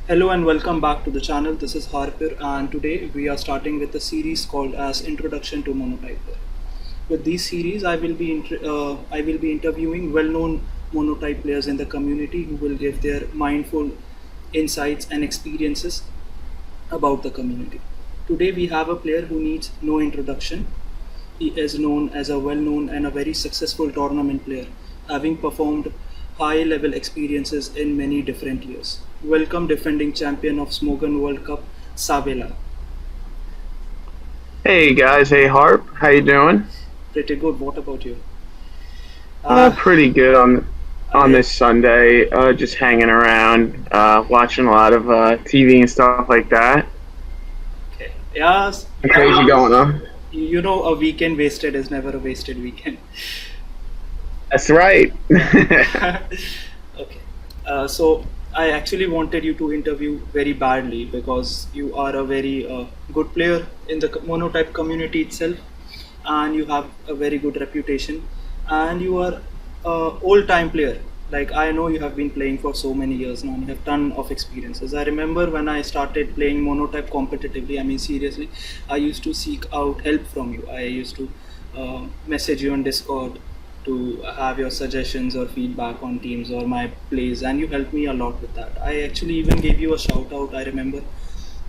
Hello and welcome back to the channel. This is Harpir and today we are starting with a series called as Introduction to Monotype Player. With this series, I will be interviewing well-known monotype players in the community who will give their mindful insights and experiences about the community. Today we have a player who needs no introduction. He is known as a well-known and a very successful tournament player, having performed high-level experiences in many different years. Welcome defending champion of Smogon World Cup, Sabella. Hey guys, hey Harp, how you doing? Pretty good. What about you? Uh, Pretty good on I this Sunday. Just hanging around, watching a lot of TV and stuff like that. okay. Yes, Nothing crazy going on. you know a weekend wasted is never a wasted weekend. That's right. Okay. So I actually wanted you to interview very badly because you are a very good player in the monotype community itself, and you have a very good reputation, and you are a old time player. Like I know you have been playing for so many years now, and you have ton of experiences. I remember when I started playing monotype competitively. I mean seriously, I used to seek out help from you. I used to message you on Discord to have your suggestions or feedback on teams or my plays, and you helped me a lot with that. I actually even gave you a shout out. I remember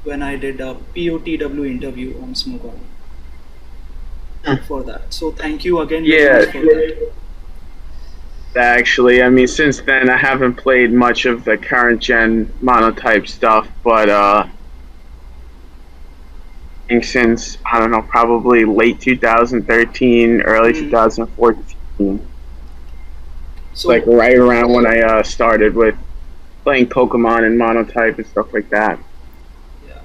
when I did a POTW interview on Smoke On for that. So thank you again very much Yeah, for that. actually, I mean, since then I haven't played much of the current gen monotype stuff, but I think since I don't know, probably late 2013, early Mm. 2014, like So right around when I started with playing Pokemon and monotype and stuff like that. yeah,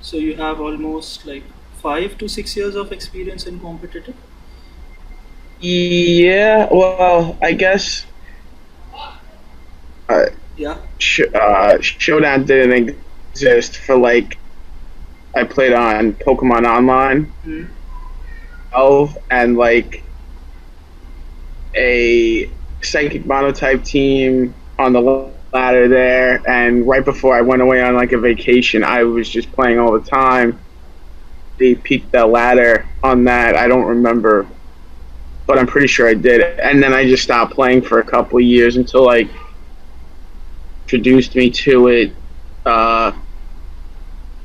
so you have almost like 5 to 6 years of experience in competitive. Yeah, well, I guess uh, Yeah. Showdown didn't exist for like I played on Pokemon Online Mm. 12 and like a Psychic Monotype team on the ladder there, and right before I went away on like a vacation, I was just playing all the time. They peaked that ladder on that. I don't remember, but I'm pretty sure I did. And then I just stopped playing for a couple of years until like introduced me to it uh,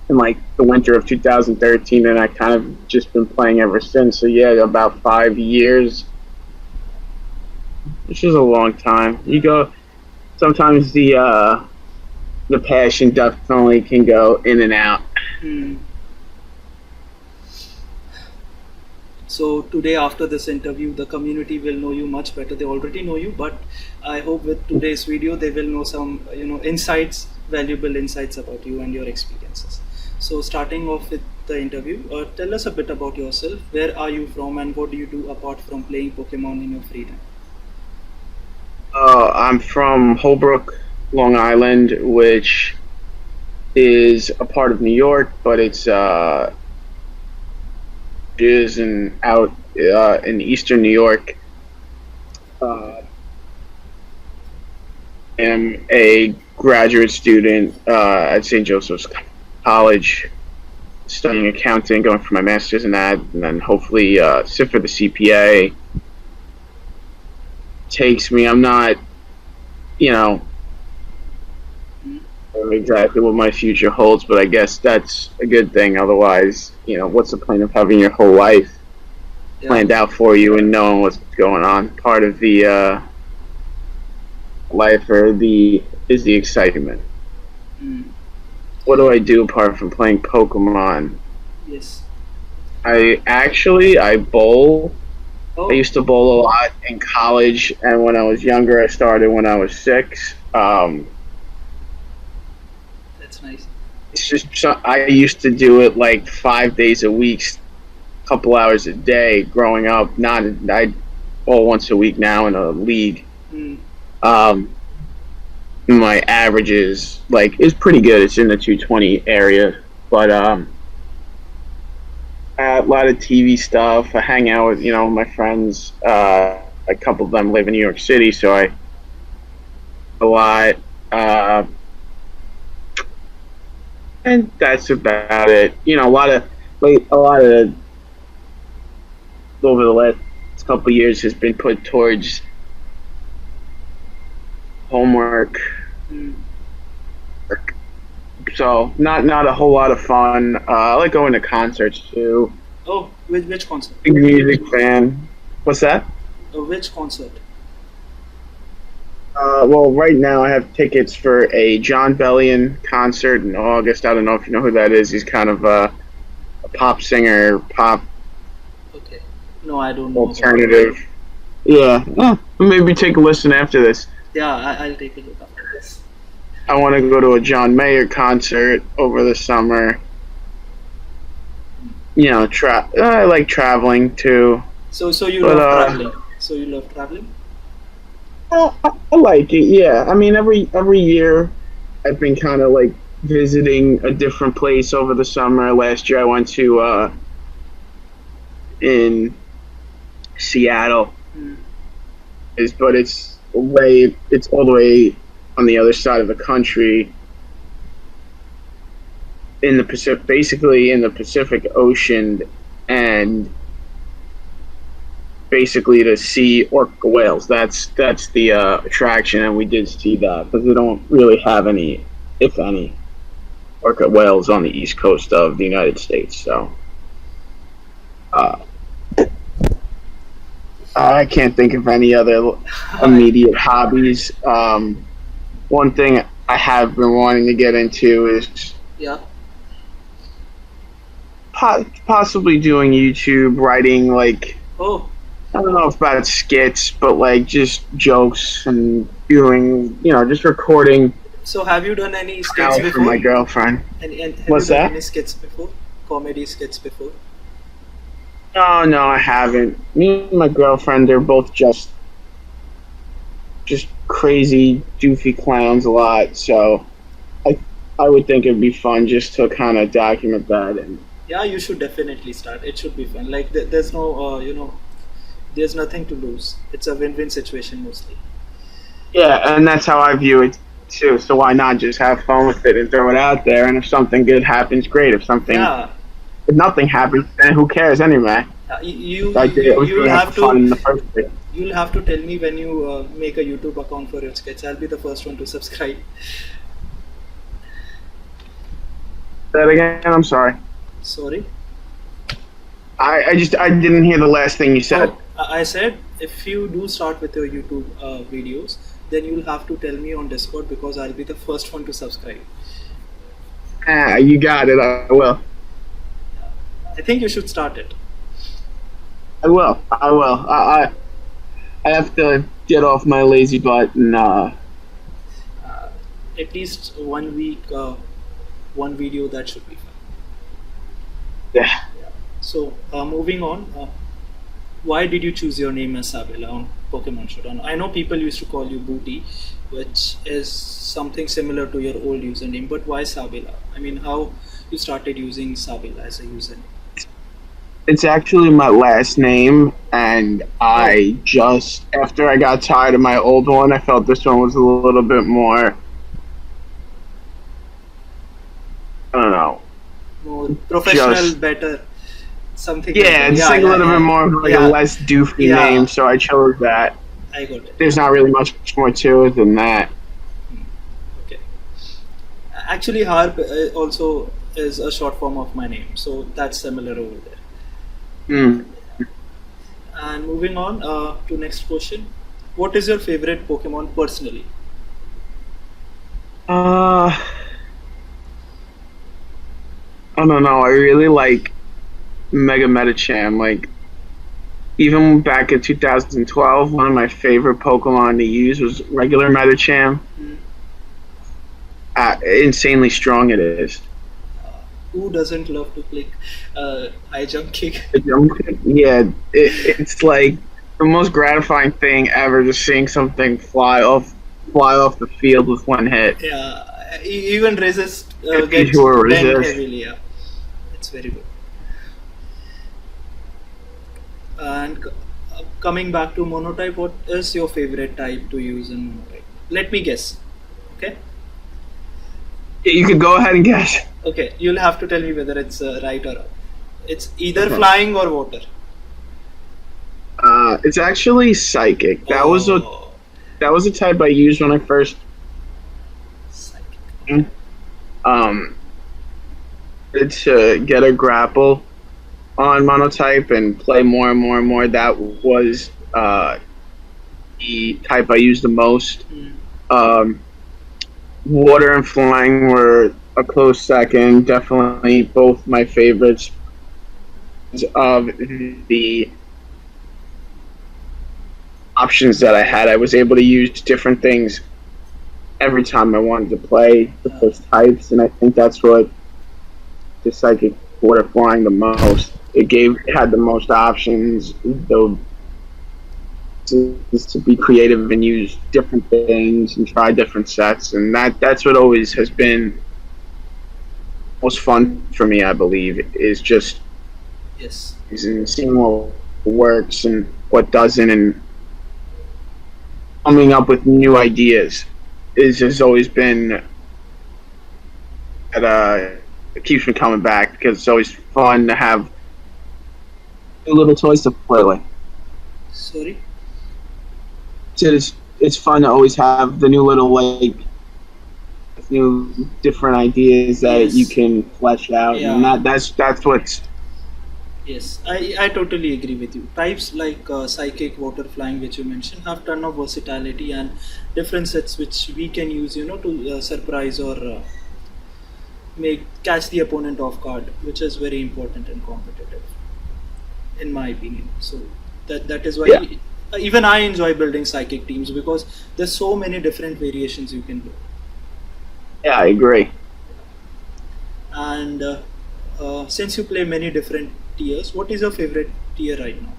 in like the winter of 2013, and I kind of just been playing ever since. So yeah, about 5 years, which is a long time. You go sometimes the passion definitely can go in and out. Mm. So today, after this interview, the community will know you much better. They already know you, but I hope with today's video, they will know some, insights, valuable insights about you and your experiences. So starting off with the interview, tell us a bit about yourself. Where are you from, and what do you do apart from playing Pokemon in your free time? I'm from Holbrook, Long Island, which is a part of New York, but it's is in out in eastern New York. Uh, am a graduate student at St. Joseph's College, studying accounting, going for my master's in that, and then hopefully sit for the CPA. Takes me. I'm not, you know, Mm. exactly what my future holds, but I guess that's a good thing. Otherwise, what's the point of having your whole life Yeah. planned out for you and knowing what's going on? Part of the life or the is the excitement. Mm. What do I do apart from playing Pokemon? Yes. I bowl. I Oh, used to bowl a lot in college, and when I was younger, I started when I was 6. that's nice. It's just I used to do it like 5 days a week, couple hours a day growing up. Not I all once a week now in a league. Mm. Um, my average is pretty good. It's in the 220 area, but a lot of TV stuff. I hang out with my friends. A couple of them live in New York City, so I a lot. and that's about it. You know, a lot of over the last couple of years has been put towards homework, Mm. so not a whole lot of fun. I like going to concerts too. Oh, which concert? Big music fan. What's that? Which concert? Well, right now I have tickets for a John Bellion concert in August. I don't know if you know who that is. He's kind of a pop singer, pop Okay. No, I don't know about it. alternative. Yeah, maybe take a listen after this. Yeah, I'll take a look after this. I want to go to a John Mayer concert over the summer. You know, I like traveling too, So you but love traveling. So you love traveling? I like it. Yeah, I mean, every year I've been kind of like visiting a different place over the summer. Last year I went to in Seattle, Mm. but it's all the way on the other side of the country in the Pacific, basically in the Pacific Ocean, and basically to see orca whales. That's the attraction, and we did see that because we don't really have any, if any, orca whales on the east coast of the United States. So uh, I can't think of any other immediate hobbies. One thing I have been wanting to get into is Yeah. possibly doing YouTube, writing like Oh, I don't know if about skits, but like just jokes and doing, just recording so have you done any skits now for my before? girlfriend. And have you What's done that? any skits before? Comedy skits before? No, no, I haven't. Me and my girlfriend are both just crazy, doofy clowns a lot. So I I would think it'd be fun just to kind of document that. And Yeah, you should definitely start. It should be fun. Like there's no, there's nothing to lose. It's a win-win situation mostly. yeah, and that's how I view it too. So why not just have fun with it and throw it out there? And if something good happens, great. Yeah, If nothing happens, then who cares anyway? Like you I was you'll doing it for have fun to in the first place. you'll have to tell me when you make a YouTube account for your skits. I'll be the first one to subscribe. That again? I'm sorry. Sorry. I didn't hear the last thing you said. Oh, I said if you do start with your YouTube videos, then you'll have to tell me on Discord because I'll be the first one to subscribe. You got it. I will. I think you should start it. I will. I will. I have to get off my lazy butt and At least 1 week, one video that should be fine. yeah. So moving on, why did you choose your name as Sabella on Pokemon Showdown? I know people used to call you Booty, which is something similar to your old username, but why Sabella? I mean, how you started using Sabella as a username? It's actually my last name, and Oh, I just after I got tired of my old one, I felt this one was a little bit more. I don't know. more professional, Just better, something like yeah, that. it's Yeah, like a yeah, little bit yeah, more of like a yeah, less doofy name, yeah. so I chose that. I got it. There's not really much more to it than that. Okay. Actually, Harp also is a short form of my name, so that's similar over there. Mm. And moving on to next question, what is your favorite Pokemon personally? Uh, I don't know. I really like Mega Metacham. Like even back in 2012, one of my favorite Pokemon to use was regular Metacham. Hmm. Insanely strong it is. Who doesn't love to click high jump kick? Yeah, it's like the most gratifying thing ever. Just seeing something fly off the field with one hit. Yeah, even resist If gets you were bent resist. heavily. Yeah, it's very good. And coming back to monotype, what is your favorite type to use in monotype? Let me guess. Okay. You could go ahead and guess. Okay, you'll have to tell me whether it's right or wrong. It's either Okay. flying or water. It's actually psychic. Oh, That was a type I used when I first. psychic. Okay. Um, to get a grapple on monotype and play more and more and more. That was the type I used the most. Mm. Um, water and flying were a close second. Definitely both my favorites of the options that I had. I was able to use different things every time I wanted to play the first types, and I think that's what the psychic water flying the most. It had the most options, though, is to be creative and use different things and try different sets, and that's what always has been most fun for me. I believe is just Yes. is in seeing what works and what doesn't, and coming up with new ideas is has always been it keeps me coming back because it's always fun to have new little toys to play with. Sorry. So it's fun to always have the new little like new different ideas that you Yes. can flesh out, and Yeah. that's what's Yes, I totally agree with you. Types like psychic, water, flying, which you mentioned, have ton of versatility and different sets which we can use, to surprise or make catch the opponent off guard, which is very important and competitive, in my opinion. So that is why yeah even I enjoy building psychic teams because there's so many different variations you can do. yeah I agree. And since you play many different tiers, what is your favorite tier right now?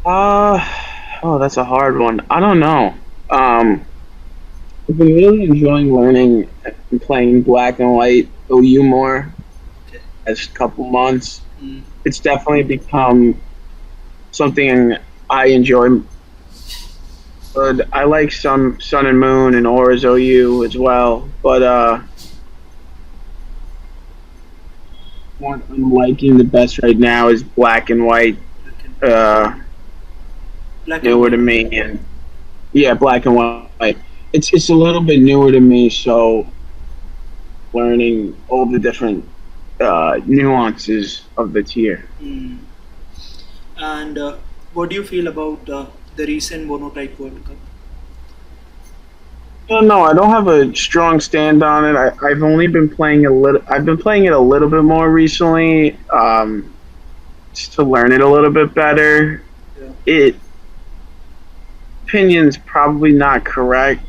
Uh oh, that's a hard one. I don't know. I've been really enjoying learning and playing black and white OU more Okay. as a couple months. Mm. It's definitely become something I enjoy. But I like some Sun and Moon and Aura's OU as well. But what I'm liking the best right now is black and white. Black and Uh, black and newer to white. me, and yeah, black and white. It's a little bit newer to me, so learning all the different nuances of the tier. Mm. And what do you feel about the recent Monotype World Cup? I don't know. I don't have a strong stand on it. I've only been playing a little. I've been playing it a little bit more recently, just to learn it a little bit better. Yeah. It opinion's probably not correct,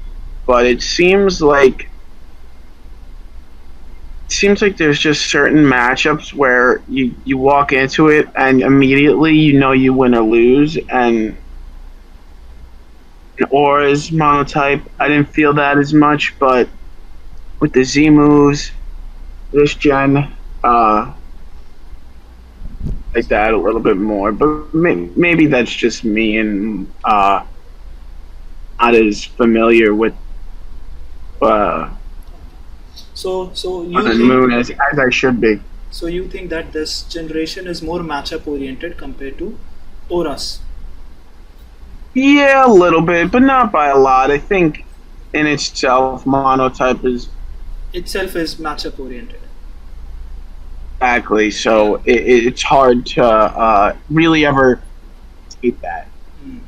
but it seems like there's just certain matchups where you walk into it and immediately you know you win or lose, and in Aura's monotype I didn't feel that as much, but with the Z moves this gen, like that a little bit more. But maybe that's just me and not as familiar with uh, So on you the think moon as I should be. that this generation is more matchup oriented compared to Auras Yeah, a little bit, but not by a lot. I think in itself, monotype is itself is matchup oriented. exactly Yeah. so. It's hard to really ever state that. Mm.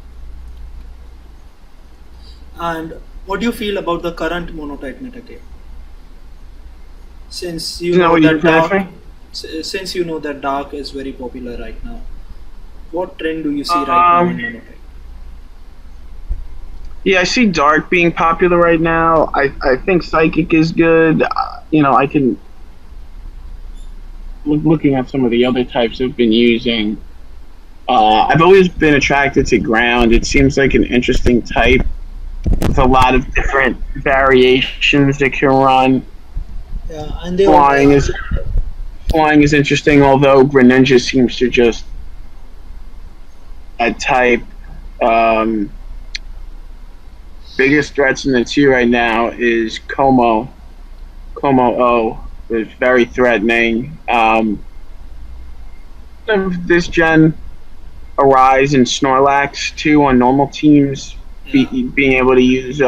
And what do you feel about the current Monotype metagame? Since you Isn't that know what you that just asked me? since you know that dark is very popular right now, what trend do you see right now in Um, Monotype? yeah, I see dark being popular right now. I think psychic is good. I can looking at some of the other types I've been using. I've always been attracted to ground. It seems like an interesting type with a lot of different variations that can run. Yeah, and they all Flying is flying is interesting, although Greninja seems to just that type. Um, biggest threats in the tier right now is Como O. Is very threatening. Of this gen, Arise and Snorlax too on normal teams, Yeah. being able to use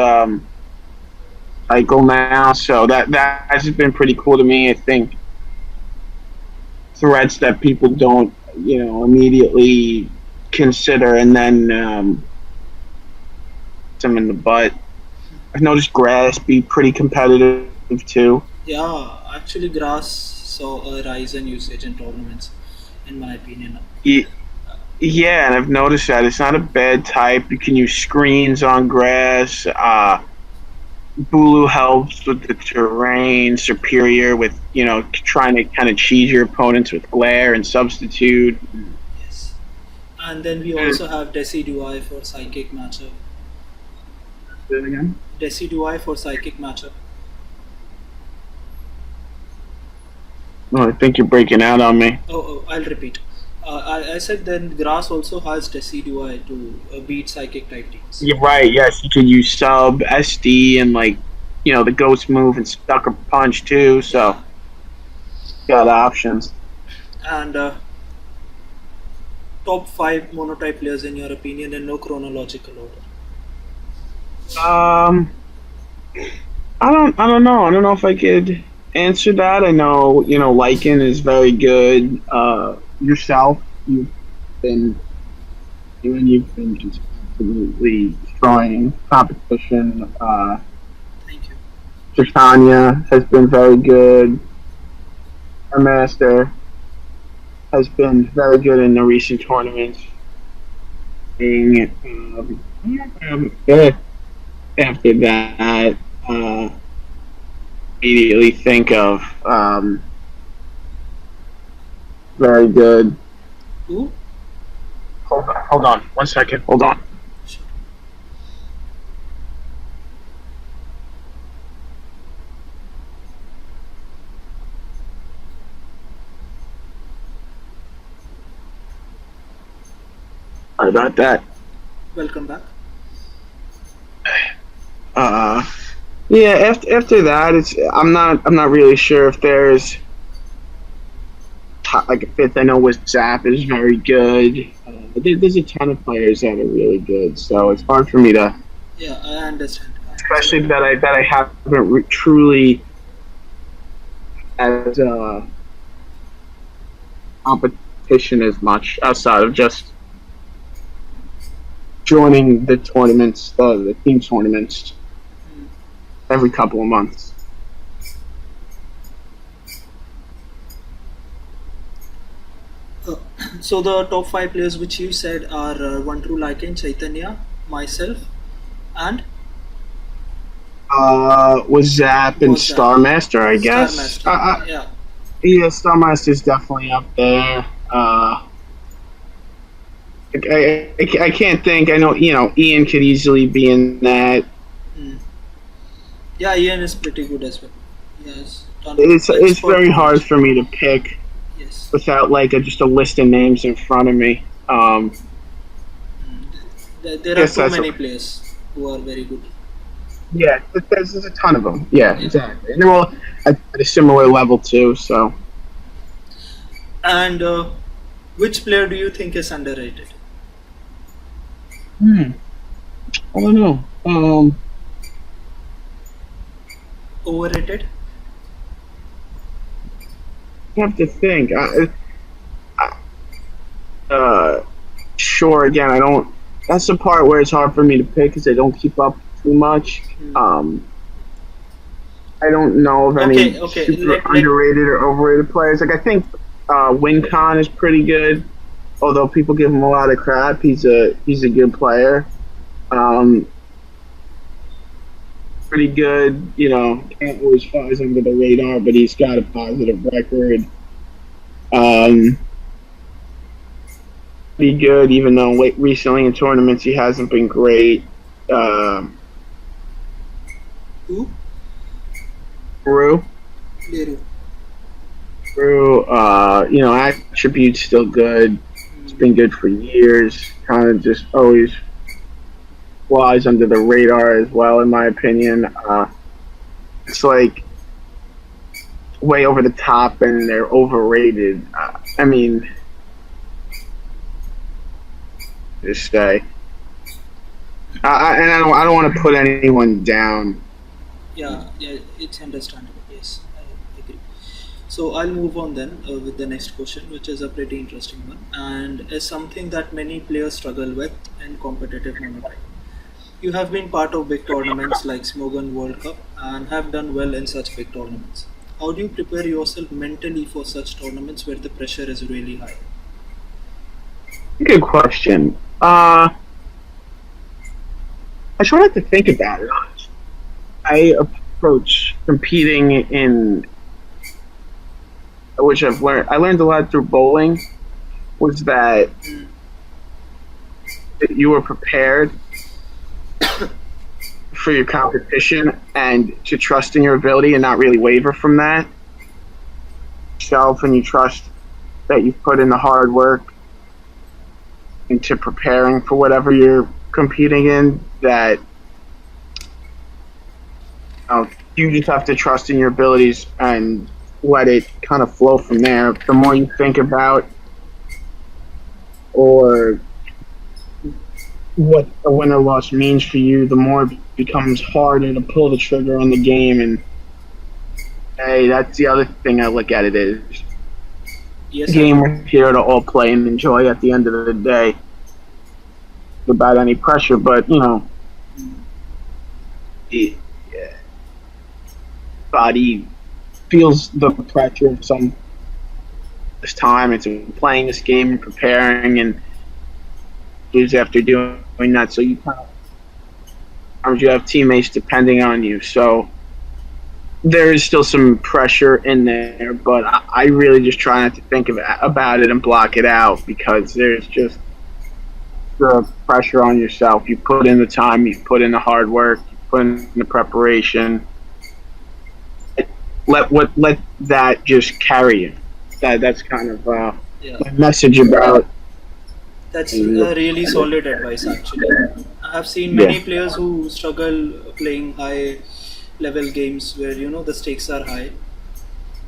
Cycle now, so that has been pretty cool to me. I think threats that people don't immediately consider, and then them in the butt. I've noticed grass be pretty competitive too. Yeah, actually, grass saw a rise in usage in tournaments, in my opinion. Ye- Yeah, and I've noticed that it's not a bad type. You can use screens on grass. Bulu helps with the terrain. Superior with trying to kind of cheese your opponents with glare and substitute. Yes. And then we also have Decidueye for psychic matchup. Say it again. Decidueye for psychic matchup. Oh, I think you're breaking out on me. I'll repeat. I said then grass also has Decidueye to beat psychic type teams. You're right. Yes, you could use sub SD and the ghost move and sucker punch too. So Yeah. got options. And top five monotype players in your opinion in no chronological order. Um, I don't know. I don't know if I could answer that. I know Lycan is very good. Yourself, been you've been just absolutely destroying competition. Thank you. Titania has been very good. Our master has been very good in the recent tournaments. Being good. After that, immediately think of very good. Who? Hold on, 1 second. Hold on. Sure. Sorry about that. Welcome back. Uh, yeah. After that, I'm not really sure if there's like a fifth. I know with Zap is very good. There's a ton of players that are really good, so it's hard for me to, Yeah, I understand. especially that I haven't truly as competition as much outside of just joining the tournaments, the team tournaments Mm. every couple of months. Uh, so the top five players which you said are One True Lycan, Chaitanya, myself, and With Zap and was that Star Master, I Star guess. Master? Yeah. Yeah, Star Master's definitely up there. I can't think. I know Ian could easily be in that. Mm. Yeah, Ian is pretty good as well. Yes. It's very hard for me to pick Yes. without just a list of names in front of me. There are Yes, too that's many okay. players who are very good. Yeah, there's a ton of them. Yeah, Yeah. exactly, and they're all at a similar level too. So, And which player do you think is underrated? I don't know. Overrated? I have to think. Sure. Again, I don't. That's the part where it's hard for me to pick because I don't keep up too much. Hmm. I don't know of any Okay. super underrated or overrated players. I think WinCon is pretty good, although people give him a lot of crap. He's a good player. Um, Pretty good. Can't always flies under the radar, but he's got a positive record. Um, Pretty good, even though recently in tournaments he hasn't been great. Who? Brew, Leru. attributes still good. It's Hmm. been good for years. Kind of just always flies under the radar as well, in my opinion. It's like way over the top and they're overrated. I mean, just say, and I don't want to put anyone down. Yeah, yeah, it's understandable. Yes, I agree. So I'll move on then with the next question, which is a pretty interesting one, and is something that many players struggle with in competitive monotype. You have been part of big tournaments like Smogon World Cup and have done well in such big tournaments. How do you prepare yourself mentally for such tournaments where the pressure is really high? Good question. I try not to think about it. I approach competing in which I've learned. I learned a lot through bowling. Was that Mm, you were prepared for your competition and to trust in your ability and not really waver from that self, and you trust that you've put in the hard work into preparing for whatever you're competing in. That you just have to trust in your abilities and let it kind of flow from there. The more you think about or what a win or loss means for you, the more it becomes harder to pull the trigger on the game. And hey, that's the other thing I look at it is the yes, I game we're here to all play and enjoy at the end of the day without any pressure. But mm, the body feels the pressure of some this time. It's playing this game and preparing and lose after doing that. So you have teammates depending on you. So there is still some pressure in there, but I really just try not to think about it and block it out because there's just the pressure on yourself. You put in the time, you put in the hard work, you put in the preparation. Let that just carry you. That's kind of yeah. my message about. That's a really solid advice, actually. I have seen Yeah. many players who struggle playing high level games where the stakes are high,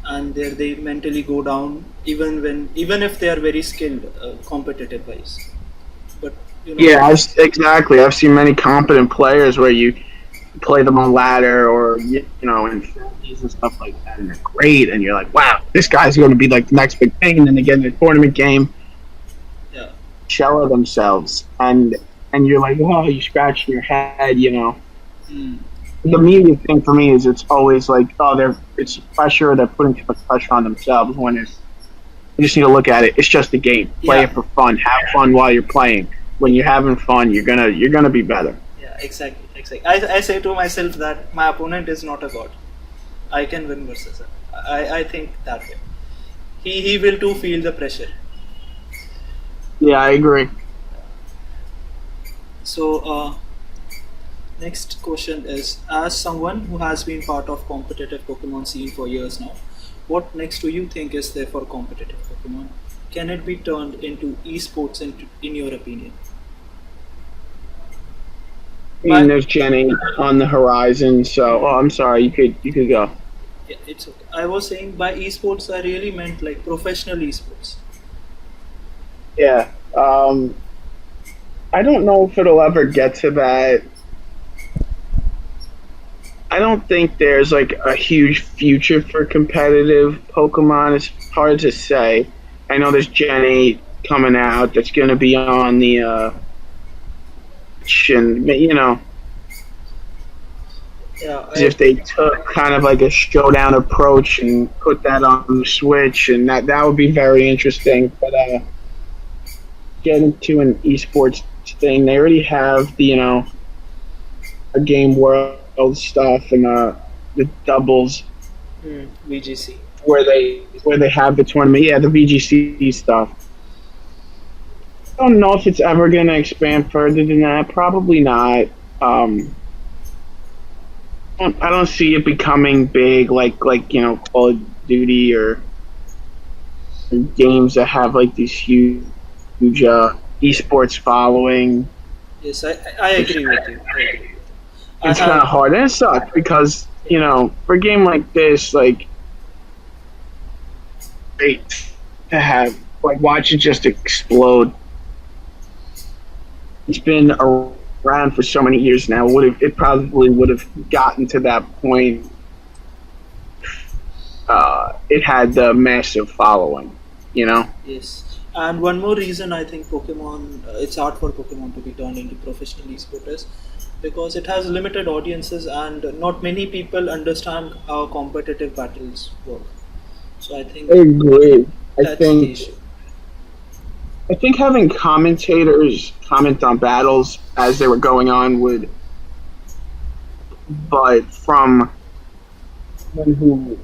and there they mentally go down even if they are very skilled competitive wise. But you know, Yeah, exactly. I've seen many competent players where you play them on ladder or in friendlies and stuff like that, and they're great, and you're like, wow, this guy's going to be like the next big thing, and then they get in a tournament game, yeah, shell of themselves, and you're like, oh, you're scratching your head. mm, The immediate thing for me is it's always like, oh, it's pressure. They're putting too much pressure on themselves. When you just need to look at it. It's just a game. Play yeah, it for fun. Have fun while you're playing. When you're having fun, you're gonna be better. yeah, exactly, exactly. I say to myself that my opponent is not a god. I can win versus him. I think that way. He will too feel the pressure. Yeah, I agree. So next question is: as someone who has been part of competitive Pokemon scene for years now, what next do you think is there for competitive Pokemon? Can it be turned into esports in your opinion? I mean, By there's Jenny on the horizon. So, oh, I'm sorry. You could go. yeah, it's okay. I was saying by esports I really meant like professional esports. Yeah. I don't know if it'll ever get to that. I don't think there's like a huge future for competitive Pokemon. It's hard to say. I know there's Jenny coming out that's going to be on the and Yeah, if they took kind of like a showdown approach and put that on the Switch, and that would be very interesting. But get into an esports thing, they already have the a game world stuff and the doubles VGC. where they have the tournament. Yeah, the VGC stuff. I don't know if it's ever going to expand further than that. Probably not. I don't see it becoming big like Call of Duty or games that have like these huge esports following. Yes, I agree with you. I agree with you. I It's kind have, of hard, and it sucks because yeah, for a game like this, like great to have like watch it just explode. It's been around for so many years now. Would have it probably would have gotten to that point? It had the massive following, you know. yes. And one more reason I think Pokemon, it's hard for Pokemon to be turned into professional esporters because it has limited audiences and not many people understand how competitive battles work. So I I think agree. I that's the think issue. I think having commentators comment on battles as they were going on would, but from someone who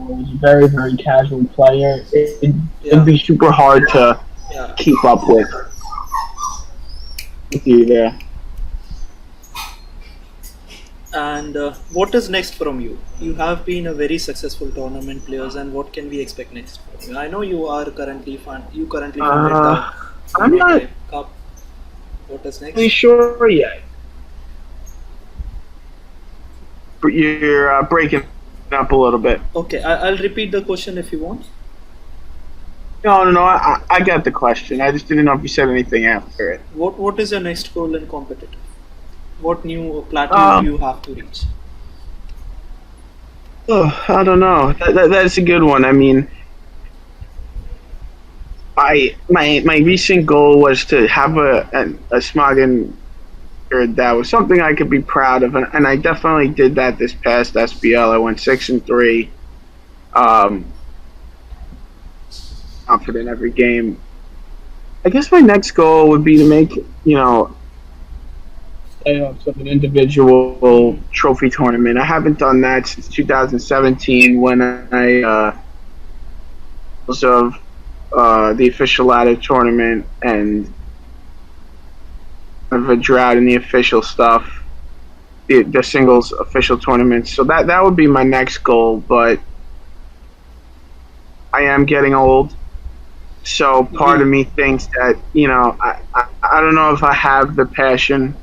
was a very casual player, it'd Yeah, be super hard to yeah. keep up with you there. And what is next from you? You have been a very successful tournament players, and what can we expect next from you? I know you are currently you currently funded the Uh, I'm not Monotype Cup. What is really next? sure yet. But you're breaking up a little bit. Okay, I'll repeat the question if you want. No. I got the question. I just didn't know if you said anything after it. What is your next goal in competitive? What new plateau do Um, you have to reach? I don't know. That's a good one. I mean, my recent goal was to have a Smoggin record that was something I could be proud of, and I definitely did that this past SBL. I went 6-3, um, confident every game. I guess my next goal would be to make playoffs of an individual Hmm. trophy tournament. I haven't done that since 2017 when I was of the official ladder tournament and of a drought in the official stuff, the singles official tournaments. So that would be my next goal. But I am getting old, so part of We me thinks that I don't know if I have the passion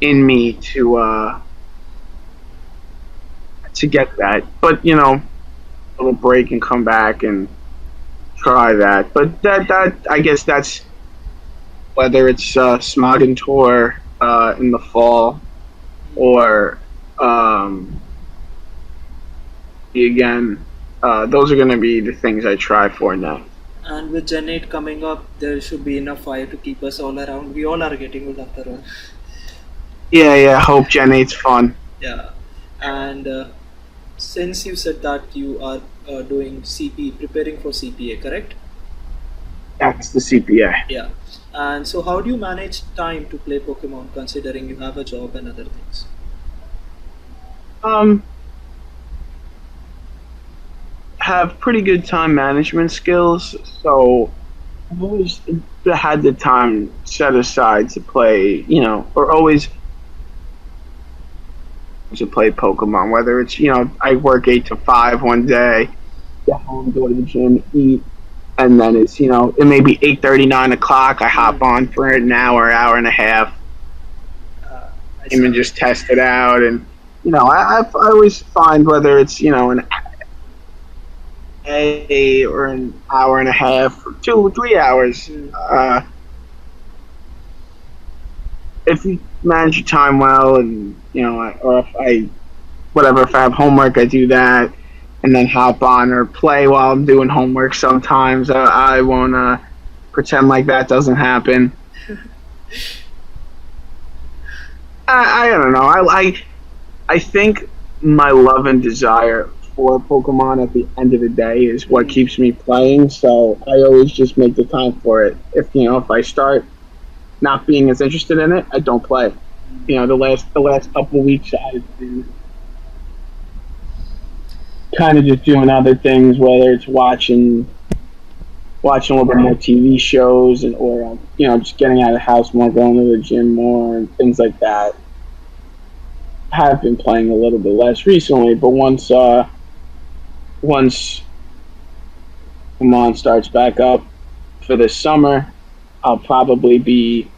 in me to get that. But a little break and come back and try that. But that I guess that's whether it's Smoggin Tour in the fall or um, again. Those are going to be the things I try for now. and with Gen 8 coming up, there should be enough fire to keep us all around. We all are getting old after all. Yeah. Hope Gen 8's fun. Yeah, and since you said that you are doing CP, preparing for CPA, correct? That's the CPA. Yeah. And so, how do you manage time to play Pokemon considering you have a job and other things? Um, have pretty good time management skills, so I've always had the time set aside to play. Or always to play Pokemon. Whether it's I work 8 to 5 one day, get home, go to the gym, eat, and then it's it may be 8:30, 9 o'clock. I hop Mm, on for an hour and a half, uh, I and see. just test it out. And I always find whether it's an a or an hour and a half, or 2 3 hours. Mm, If you manage your time well, and or if I whatever, if I have homework, I do that, and then hop on or play while I'm doing homework. Sometimes I won't pretend like that doesn't happen. I don't know. I think my love and desire for Pokemon at the end of the day is what mm, keeps me playing. So I always just make the time for it. If I start not being as interested in it, I don't play. mm. The last couple of weeks I've been kind of just doing other things, whether it's watching a little bit more TV shows and or just getting out of the house more, going to the gym more, and things like that. I have been playing a little bit less recently, but once Pokemon starts back up for this summer, I'll probably be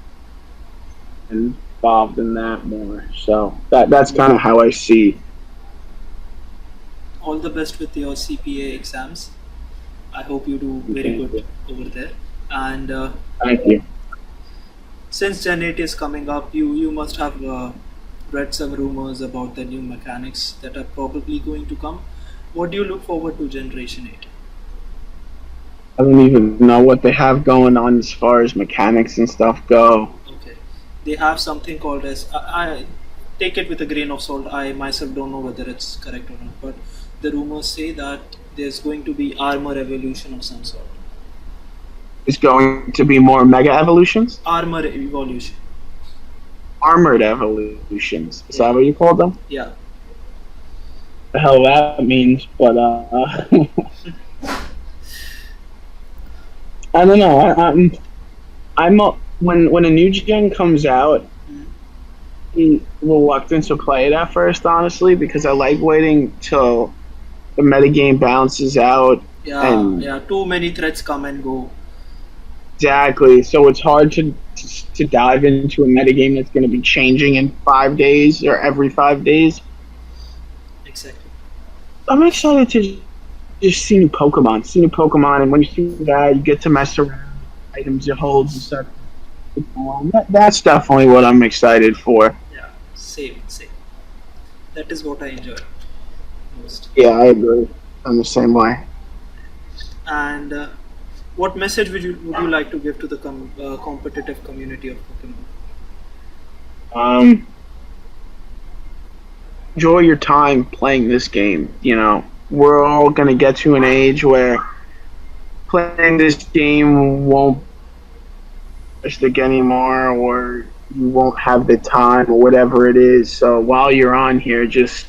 involved in that more. So that's kind of how I see. All the best with your CPA exams. I hope you do very Okay. good over there. And Thank you. since Gen 8 is coming up, you must have read some rumors about the new mechanics that are probably going to come. What do you look forward to Generation 8? I don't even know what they have going on as far as mechanics and stuff go. Okay, they have something called as I take it with a grain of salt. I myself don't know whether it's correct or not, but the rumors say that there's going to be armor evolution of some sort. Is going to be more mega evolutions, Armor evolution. armored evolutions. Is Yeah, that what you call them? yeah. The hell that means, but I don't know. When a new gen comes out, Mm. I'm reluctant to play it at first, honestly, because I like waiting till the metagame balances out Yeah, and yeah. Too many threats come and go. exactly. So it's hard to dive into a metagame that's going to be changing in 5 days or every 5 days. Exactly. I'm excited to just see new Pokemon, and when you see that, you get to mess around with items it holds and stuff. That's definitely what I'm excited for. Yeah. Same, same. That is what I enjoy most. Yeah, I agree. I'm the same way. And what message would you like to give to the competitive community of Pokemon? Um, enjoy your time playing this game. You know, we're all gonna get to an age where playing this game won't stick anymore, or you won't have the time, or whatever it is. So while you're on here, just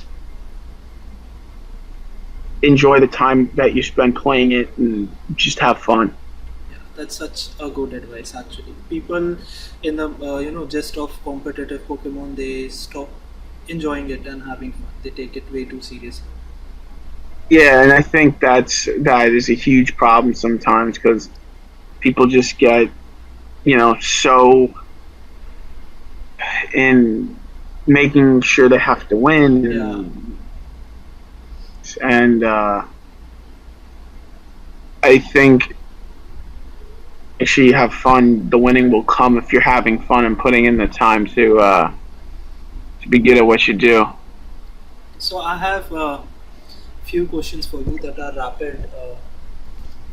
enjoy the time that you spend playing it and just have fun. Yeah, that's such a good advice. Actually, people in the gist of competitive Pokemon, they stop enjoying it and having fun. They take it way too seriously. Yeah, and I think that is a huge problem sometimes because people just get so in making sure they have to win Yeah, and I think actually you have fun. The winning will come if you're having fun and putting in the time to be good at what you do. so I have a few questions for you that are rapid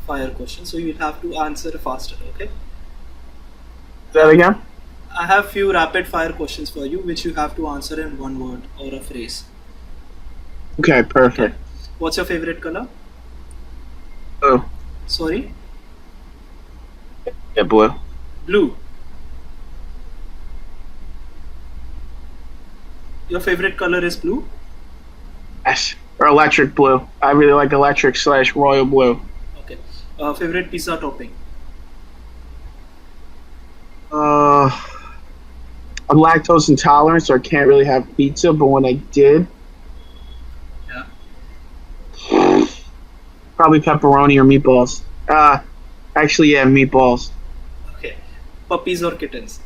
fire questions. So you'll have to answer faster. Okay. Is that again? I have few rapid fire questions for you, which you have to answer in one word or a phrase. Okay, Okay. perfect. What's your favorite color? Oh, Sorry, yeah, blue. blue. Your favorite color is blue. Yes, or electric blue. I really like electric slash royal blue. Okay. Favorite pizza topping. Uh, I'm lactose intolerant, so I can't really have pizza. But when I did, Yeah. probably pepperoni or meatballs. Actually, yeah, meatballs. Okay. Puppies or kittens?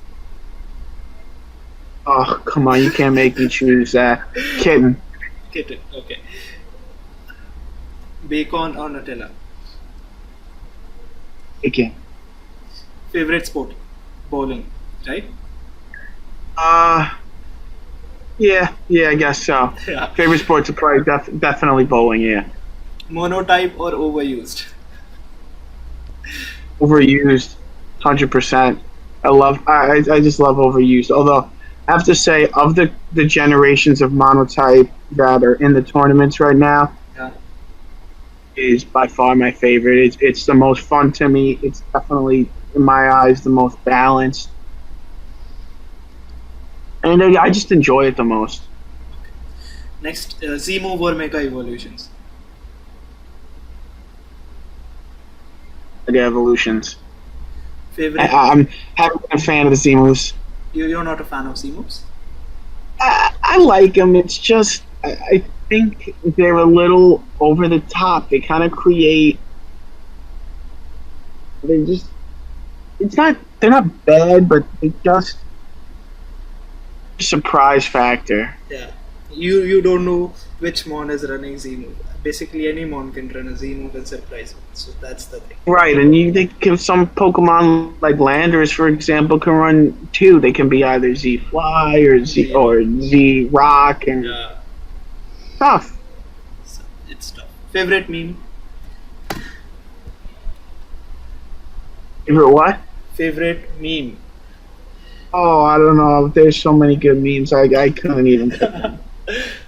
Oh, come on, you can't make me choose that. Kitten. Kitten. Okay. Bacon or Nutella? Again. Favorite sport? Bowling. Right? Uh, yeah, I guess so. Yeah. Favorite sports are probably definitely bowling. Yeah, Monotype or overused? overused, 100%. I just love overused. Although I have to say, of the generations of monotype that are in the tournaments right now, Yeah. is by far my favorite. It's the most fun to me. It's definitely in my eyes the most balanced, and I just enjoy it the most. Next, Z move or Mega Evolutions? The evolutions. Favorite? I'm haven't been a fan of the Zemus. You're not a fan of Z moves? I like them. It's just I think they're a little over the top. They kind of create. They just it's not they're not bad, but it just surprise factor. Yeah, you don't know which mon is running Z move. Basically, any mon can run a Z move and surprise you. So that's the thing. Right, and you they can some Pokemon like Landers, for example, can run two. They can be either Z Fly Z rock. or Z Rock, and Yeah, tough. so it's tough. Favorite meme? Favorite what? Favorite meme? Oh, I don't know. There's so many good memes. I couldn't even pick them.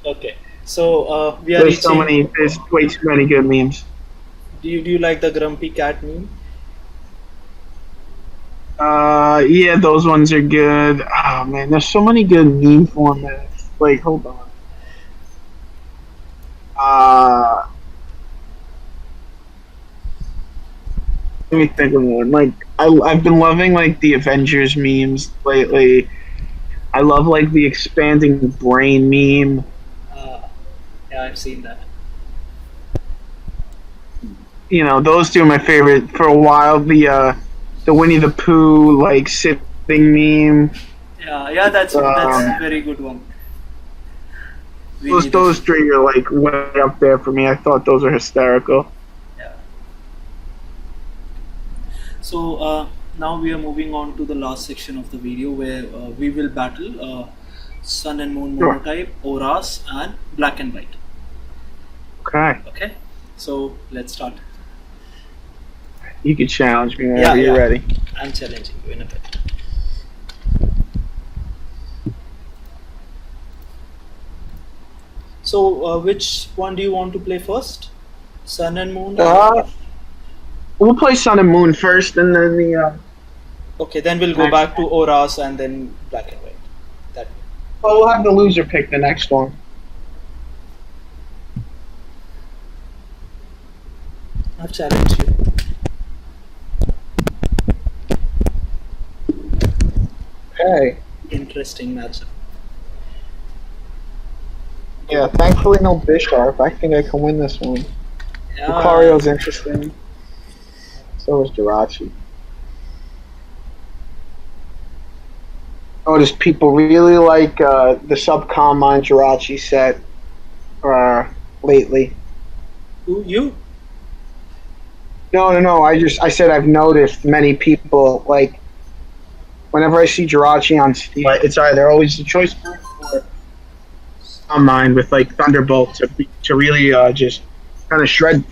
Okay, so we are reaching. There's way too many good memes. Do you like the grumpy cat meme? Yeah, those ones are good. Oh man, there's so many good meme formats. Like, hold on. Uh, Let me think of one. Like, I've been loving like the Avengers memes lately. I love like the expanding brain meme. Uh, yeah, I've seen that. You know, those two are my favorite for a while. The Winnie the Pooh like sitting meme. Yeah, that's a Um, very good one. We those need to. those three are like way up there for me. I thought those are hysterical. Yeah. So now we are moving on to the last section of the video where we will battle Sun and Moon Sure. Monotype, Auras, and Black and White. Okay, Okay, so let's start. you can challenge me Yeah, whenever you're yeah. ready. I'm challenging you in a bit. So, which one do you want to play first? Sun and Moon, or Uh, we'll play Sun and Moon first, and then the okay, then we'll go next. back to Auras and then Black and White. That way. Well, we'll have the loser pick the next one. I've challenged you. Okay. Interesting matchup. Yeah, thankfully no Bisharp. I think I can win this one. Yeah, Lucario's interesting. So is Jirachi. Notice people really like the Subcommon Jirachi set lately. who you? No. I said I've noticed many people like whenever I see Jirachi on Steam, it's either always the choice point or on mine with like Thunderbolt to really just kind of shred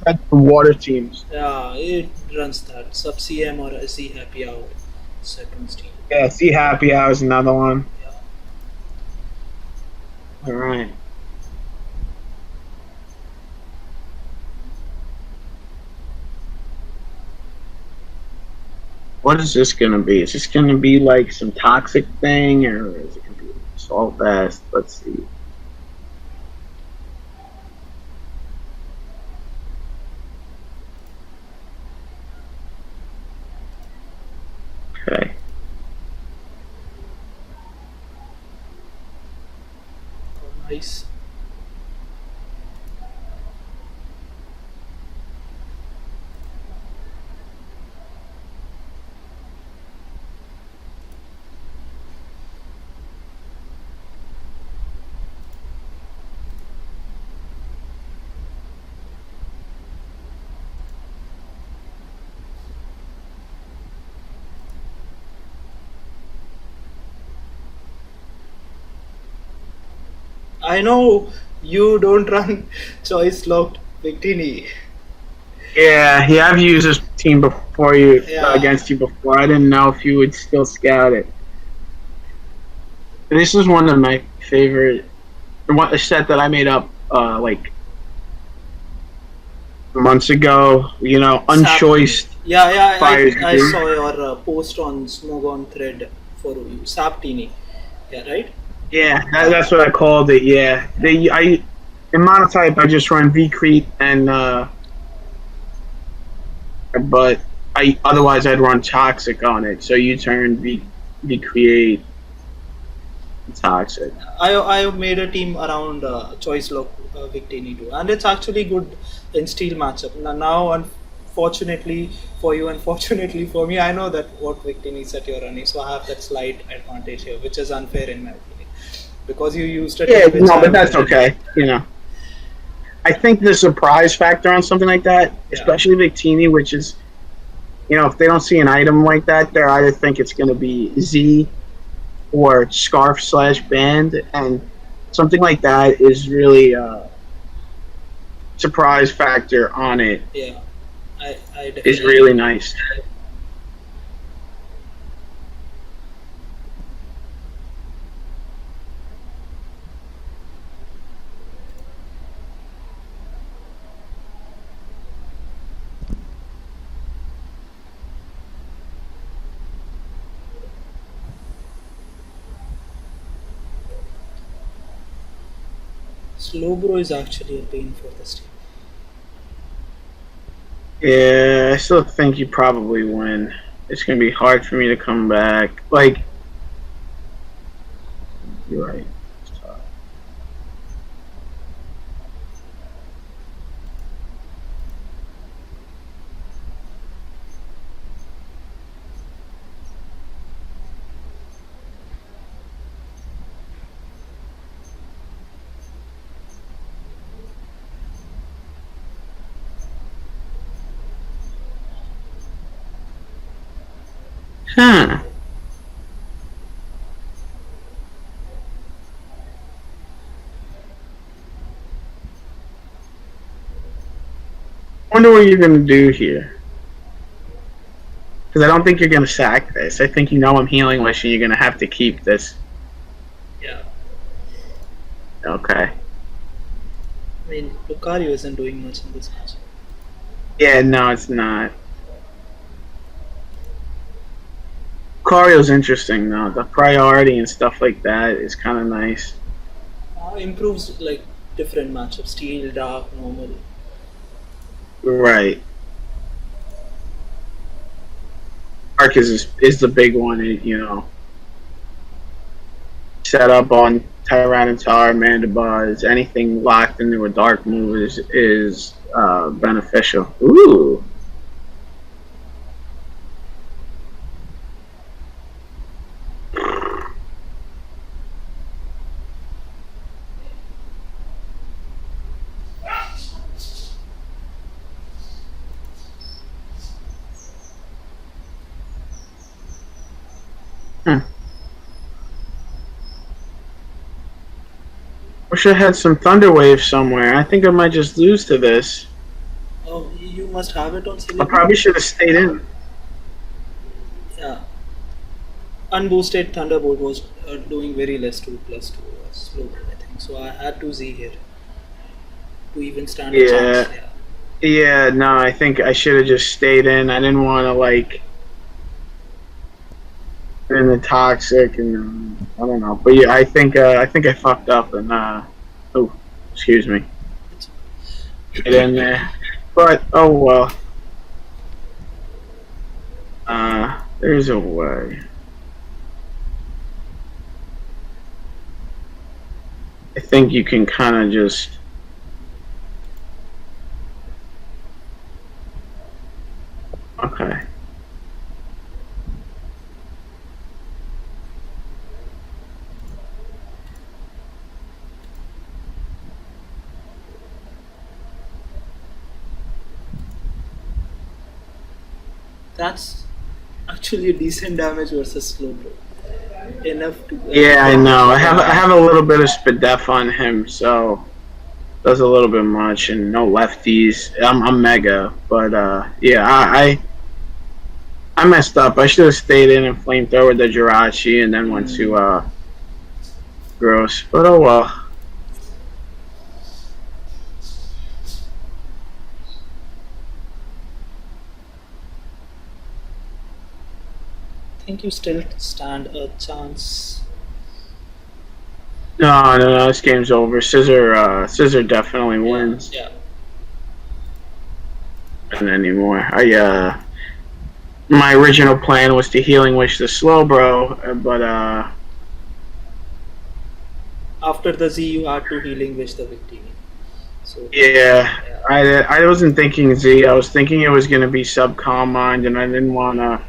the water teams. Yeah, it runs that. Sub CM or SC Happy Hour second team. Yeah, see Happy Hour is another one. Yeah. All right. What is this gonna be? Is this gonna be like some toxic thing, or is it gonna be Assault Vest? Let's see. Okay. Oh, nice. I know you don't run choice locked Victini. Yeah, I've used this team before Yeah. against you before. I didn't know if you would still scout it. This is one of my favorite. A set that I made up like months ago. You know, Sap. unchoiced Yeah, fires. I saw your post on Smogon thread for you. Saptini. Yeah, right? Yeah, that's what I called it. Yeah, in Monotype I just run Vcrete and but I otherwise I'd run Toxic on it. So you turn Vcreate Toxic. I made a team around choice lock Victini too, and it's actually good in steel matchup. Now, fortunately for you, unfortunately for me, I know that what victories that you're running, so I have that slight advantage here, which is unfair in my opinion, because you used a Yeah, team which no, I but that's wouldn't. okay. I think the surprise factor on something like that, Yeah, especially Victini, which is, if they don't see an item like that, they either think it's going to be Z or scarf slash band, and something like that is really a surprise factor on it yeah, I is definitely really agree. nice. Slowbro is actually a pain for this team. Yeah, I still think you probably win. It's going to be hard for me to come back. Like, you're right. Huh. I wonder what you're going to do here. Because I don't think you're going to sack this. I think I'm healing wish and you're going to have to keep this. Yeah, Okay. I mean Lucario isn't doing much in this match. Yeah, no, it's not. Cario's interesting, though. The priority and stuff like that is kind of nice. Improves like different matchups: steel, dark, normal. Right. Arcus is the big one, set up on Tyranitar, Mandibuzz, anything locked into a dark move is beneficial. Ooh. Hmm. Wish I had some Thunder Wave somewhere. I think I might just lose to this. Oh, you must have it on I Celebi. probably should have stayed in. Yeah, unboosted Thunderbolt was doing very less 2+2 slow, I think. So I had to Z here to even stand a chance. Yeah. Yeah. Yeah, no, I think I should have just stayed in. I didn't want to, like, in the toxic and I don't know. But yeah, I think I fucked up and oh, excuse me. Get in there. But oh well. There's a way. I think you can kind of just. Okay. That's actually a decent damage versus slow bro. Enough to Yeah, I get the know. I kill. have I Yeah. have a little bit of Spadef on him, so does a little bit much and no lefties. I'm mega, but yeah, I messed up. I should have stayed in and flamethrower the Jirachi and then went to Mm, gross. But oh well. I think you still stand a chance. No, no, no. This game's over. Scissor definitely Yeah, wins. yeah. And anymore. My original plan was to healing wish the slow bro, but After the Z, you had to healing wish the victory. So Yeah, yeah. I wasn't thinking Z. I was thinking it was going to be sub calm mind, and I didn't want to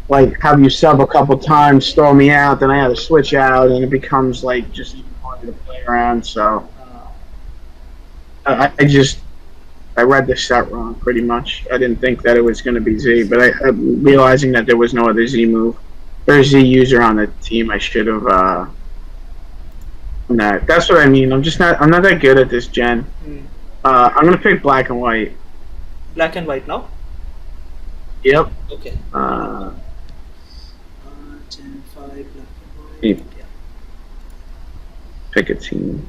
like have you sub a couple times, throw me out, then I had to switch out, and it becomes like just even harder to play around. So Uh, I just I read the set wrong pretty much. I didn't think that it was going to be Z, but I realizing that there was no other Z move or Z user on the team, I should have. That. That's what I mean. I'm just not. I'm not that good at this gen. hmm. I'm gonna pick black and white. Black and white now. Yep. Okay. Uh, Gen 5 black and white. Hey, pick a team.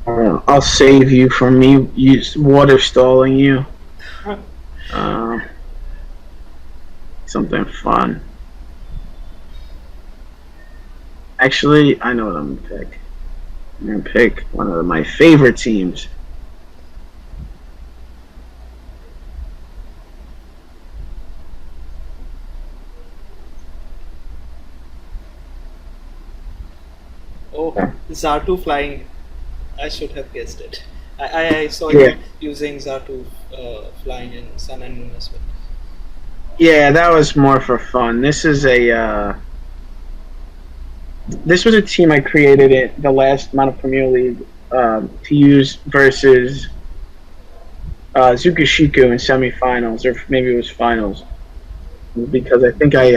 I'll save you from me water stalling you. Yeah. Uh, Something fun. Actually, I know what I'm gonna pick. I'm gonna pick one of my favorite teams. Oh, Zartu flying. I should have guessed it. I saw Yeah, you using Zartu flying in Sun and Moon as well. yeah, that was more for fun. This was a team I created in the last Mono Premier League to use versus Zukashiku in semifinals, or maybe it was finals, because I think I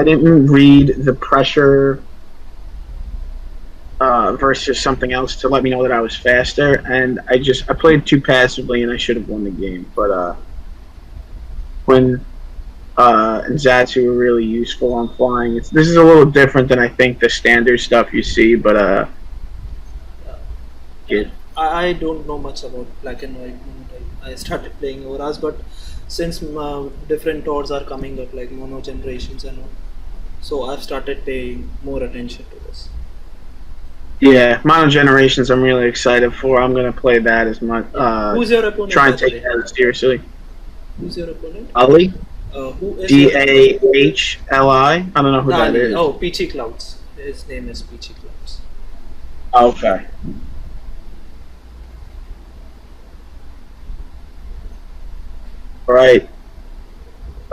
didn't read the pressure versus something else to let me know that I was faster, and I played too passively, and I should have won the game. But when and Zatu were really useful on flying. This is a little different than I think the standard stuff you see, but Yeah. it, I don't know much about black and white monotype. I started playing Auras, but since different tours are coming up, like mono generations and all, so I've started paying more attention to this. yeah, Mono Generations. I'm really excited for. I'm gonna play that as much. Yeah. Who's your opponent, Try by and the take way? that seriously. Who's your opponent? Ali, Who is your Dahli. I don't know who that Dali? is. Oh, Peachy Clouds. His name is Peachy Clouds. Okay. All right.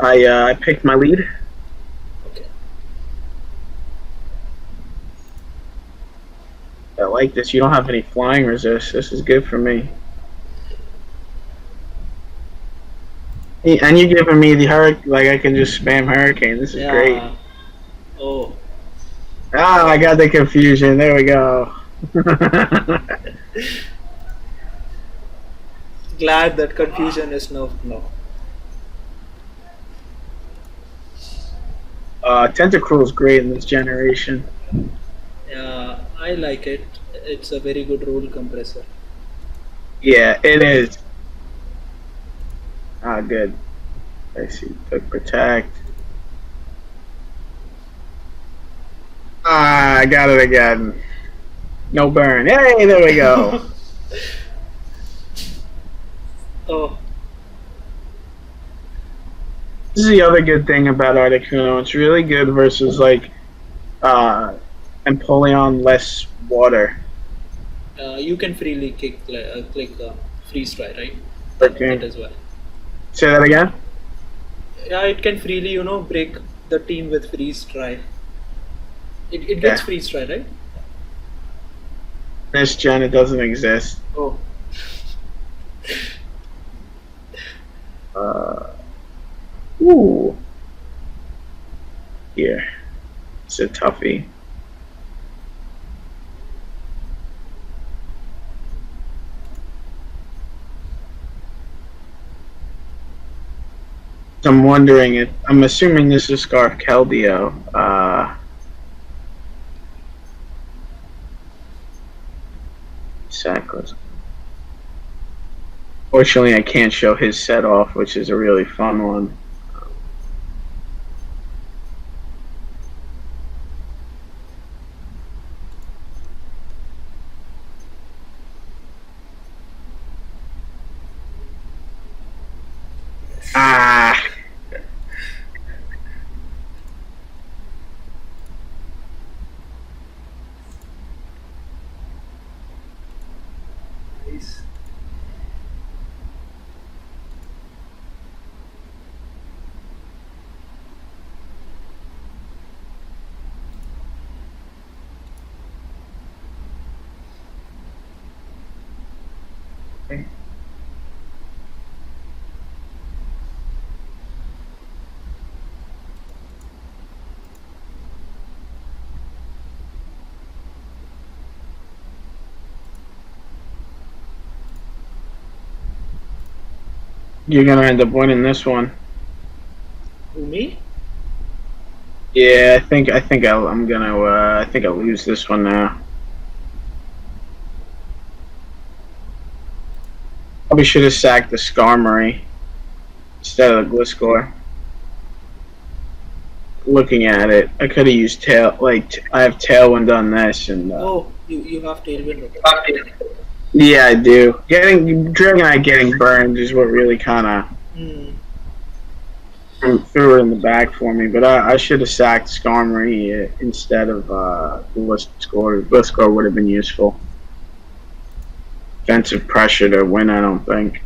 I picked my lead. Okay. I like this. You don't have any flying resist. This is good for me. Hey, and you're giving me the hurricane. Like I can just spam hurricane. This is great. Yeah. Oh. Ah, I got the confusion. There we go. Glad that confusion is nerfed now. Tentacruel is great in this generation. Yeah, I like it. It's a very good rule compressor. Yeah, it is. Ah, good. I see. Took protect. Ah, I got it again. No burn. Hey, there we go. Oh, This is the other good thing about Articuno. It's really good versus like Empoleon less water. you can freely click freeze try, right? That Okay. as well. Say that again? Yeah, it can freely, break the team with freeze try. It gets Yeah. freeze try, right? This gen, it doesn't exist. Oh, Uh, ooh. Here. It's a toughie. I'm wondering if I'm assuming this is Scarf Keldeo. Sackless. Fortunately, I can't show his set off, which is a really fun one. Ah, worries. You're gonna end up winning this one. Who, me? Yeah, I think I'll lose this one now. Probably should have sacked the Skarmory instead of the Gliscor. Looking at it, I could have used tail. I have Tailwind on this, and Oh, you have tailwind. Okay. yeah, I do. Getting Dragonite getting burned is what really kind Hmm. of threw it in the back for me. But I should have sacked Skarmory instead of Gliscor. Gliscor would have been useful. Defensive pressure to win, I don't think.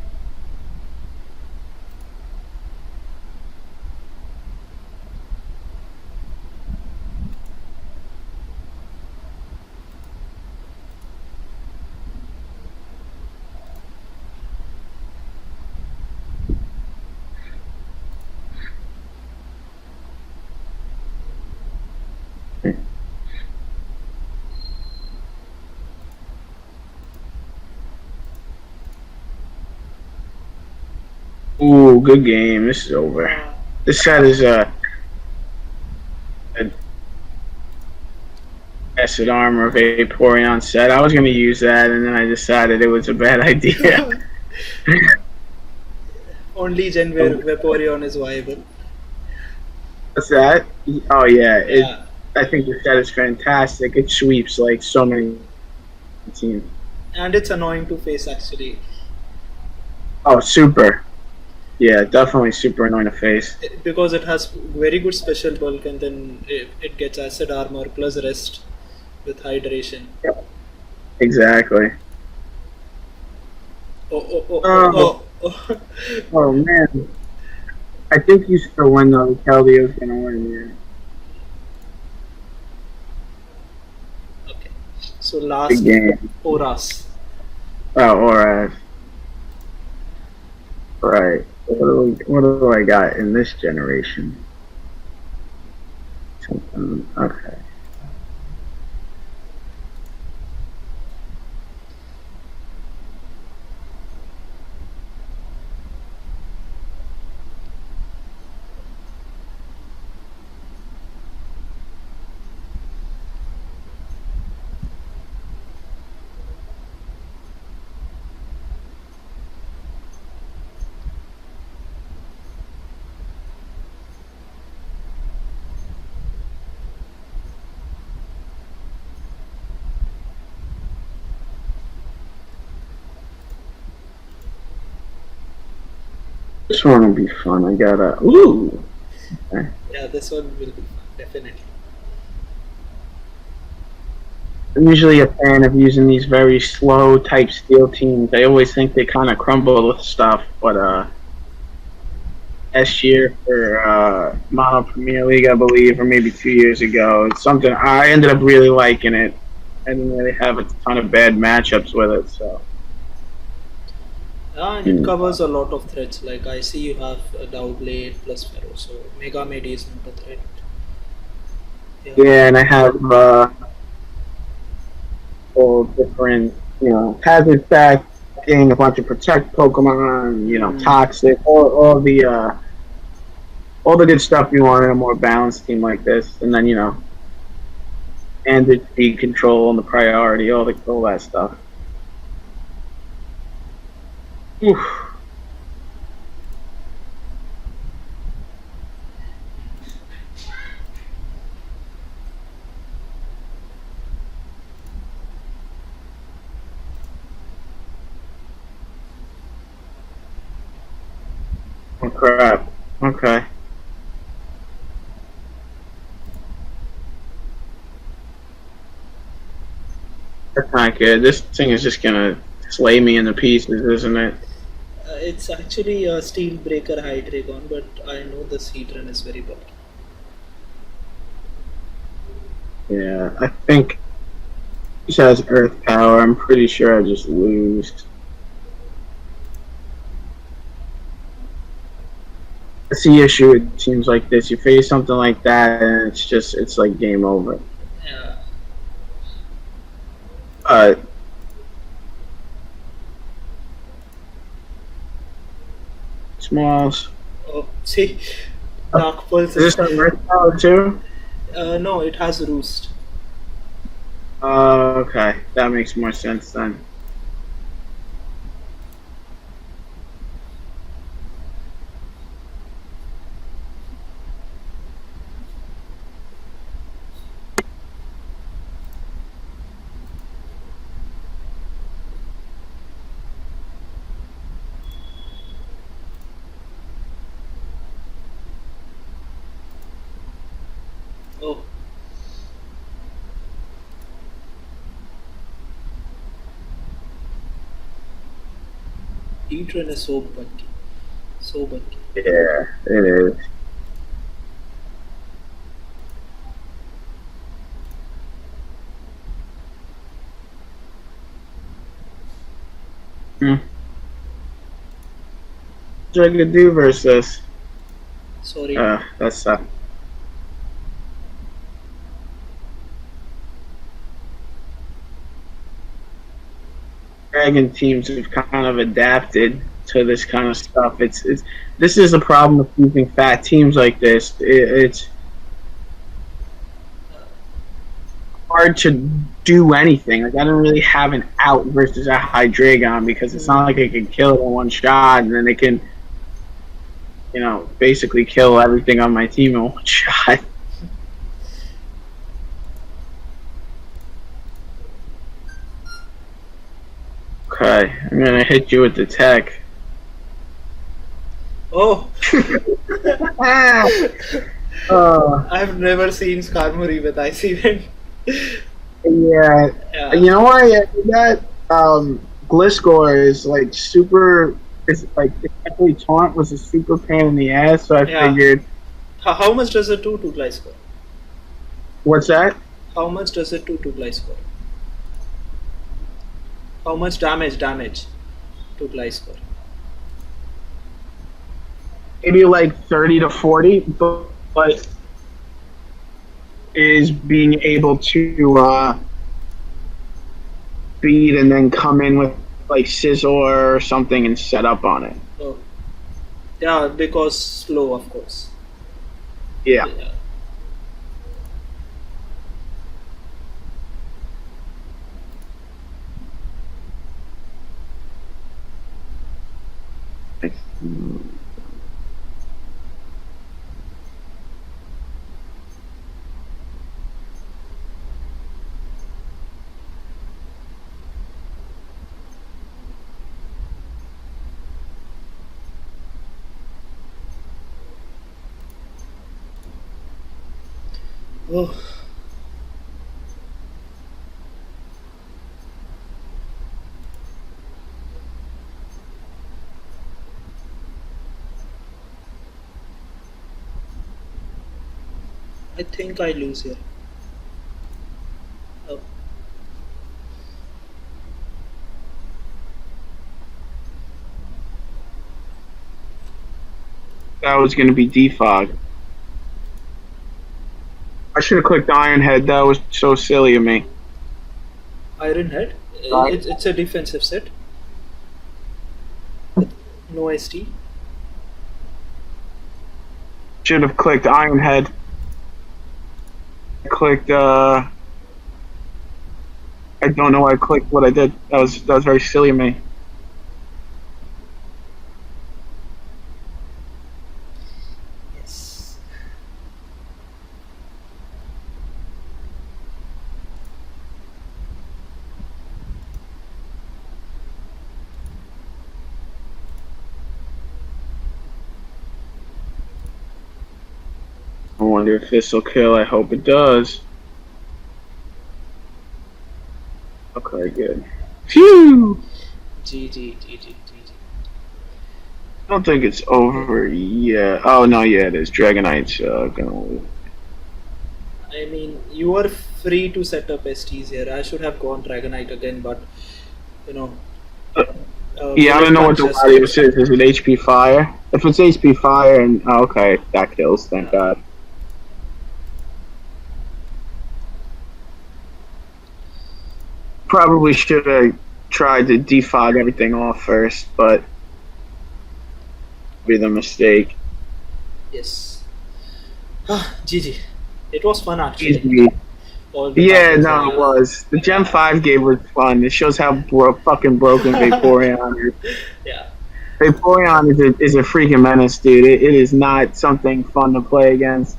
Ooh, good game. This is over. Uh, This set is a Acid Armor Vaporeon set. I was going to use that, and then I decided it was a bad idea. only gen where Vaporeon is viable. What's that? Oh, yeah. Yeah. I think the set is fantastic. It sweeps like so many teams. And it's annoying to face actually. Oh, super. Yeah, definitely super annoying to face. Because it has very good special bulk and then it gets acid armor plus rest with hydration. Yep. Exactly. Oh. Oh, man. I think you still win, though. Keldio's going to win, yeah. Okay. So Big last game. Oras. Oh, alright. Right. What do I got in this generation? Something. Okay. This one will be fun. I got a. Ooh! Okay. Yeah, this one will be fun, definitely. I'm usually a fan of using these very slow type steel teams. I always think they kind of crumble with stuff, but last year for Mono Premier League, I believe, or maybe 2 years ago, it's something I ended up really liking it. I didn't really have a ton of bad matchups with it, so. And it covers a lot of threats. Like I see you have a Downblade plus Pharaoh, so Mega Medi is not a threat. Yeah, and I have all different, hazard stacks, getting a bunch of protect Pokemon, toxic, all the good stuff you want in a more balanced team like this, and then and the speed control and the priority, all that stuff. Oof. Oh crap. Okay. That's not good. This thing is just gonna slay me into pieces, isn't it? It's actually a steel breaker high dragon, but I know the speed run is very bad. Yeah, I think he has earth power. I'm pretty sure I just lose. That's the issue with teams like this. You face something like that, and it's like game over. Yeah. Uh, Smalls. Oh, see, Dark Pulse Is is. this on earth power too? No, it has Roost. Okay, that makes more sense then. Oh, Heat Run is so bulky. So bulky. Yeah, it is. Hmm. What I could do versus this? Sorry. That's Dragon teams have kind of adapted to this kind of stuff. It's this is the problem with using fat teams like this. It's hard to do anything. Like I don't really have an out versus a Hydreigon because it's not like I can kill it in one shot and then they can, basically kill everything on my team in one shot. Okay, I'm gonna hit you with the tech. Oh, uh, I've never seen Skarmory with Icy Wind. yeah, Yeah. you know why I did that? Gliscor is like super. It's like actually taunt was a super pain in the ass, so I Yeah. figured. How much does it do to Gliscor? What's that? How much does it do to Gliscor? How much damage to Gliscor? Maybe like 30 to 40, but is being able to beat and then come in with like Scizor or something and set up on it. Oh, yeah, because slow, of course. Yeah. Yeah. Oh, I think I lose here. Oh, That was going to be defog. I should have clicked Iron Head. That was so silly of me. Iron Head. Right. It's a defensive set. No ST. Should have clicked Iron Head. I clicked. I don't know why I clicked what I did. That was very silly of me. Yes. I wonder if this will kill. I hope it does. Okay, good. Phew! GG. I don't think it's over yet. Oh no, yeah, it is. Dragonite's gonna lose. I mean, you are free to set up STs here. I should have gone Dragonite again, but you know, Yeah, I don't bullet know what the punches. Latios is. Is it HP Fire? If it's HP Fire, and oh, okay, that kills. Thank Uh, God. Probably should have tried to defog everything off first, but be the mistake. yes. GG. It was fun actually. Easy. All the Yeah, battles. no, it was. The Gen 5 game was fun. It shows how fucking broken Vaporeon is. Yeah, Vaporeon is a freaking menace, dude. It is not something fun to play against.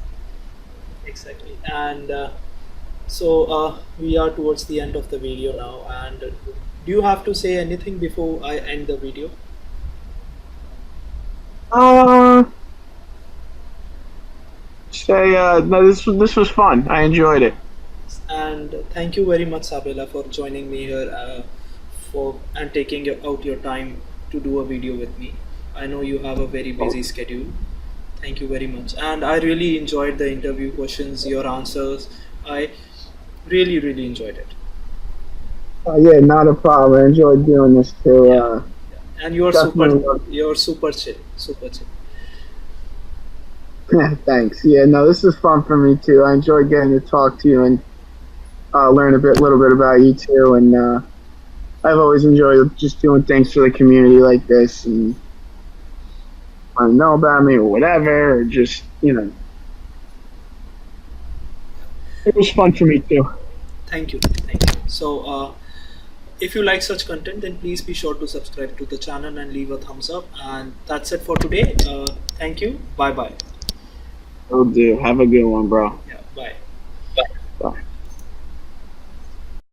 exactly. And so we are towards the end of the video now. And do you have to say anything before I end the video? Uh, no, this was fun. I enjoyed it. And thank you very much, Sabella, for joining me here for and taking out your time to do a video with me. I know you have a very busy schedule. Thank you very much. And I really enjoyed the interview questions, your answers. I really enjoyed it. Yeah, not a problem. I enjoyed doing this too. Yeah, yeah. And Definitely. you're super chill, super chill. Thanks. Yeah, no, this is fun for me too. I enjoyed getting to talk to you and learn little bit about you too. And I've always enjoyed just doing things for the community like this, and want to know about me or whatever, or just it was fun for me too. Thank you. So, if you like such content, then please be sure to subscribe to the channel and leave a thumbs up. And that's it for today. Thank you. Bye bye. Will do. Have a good one, bro. Yeah.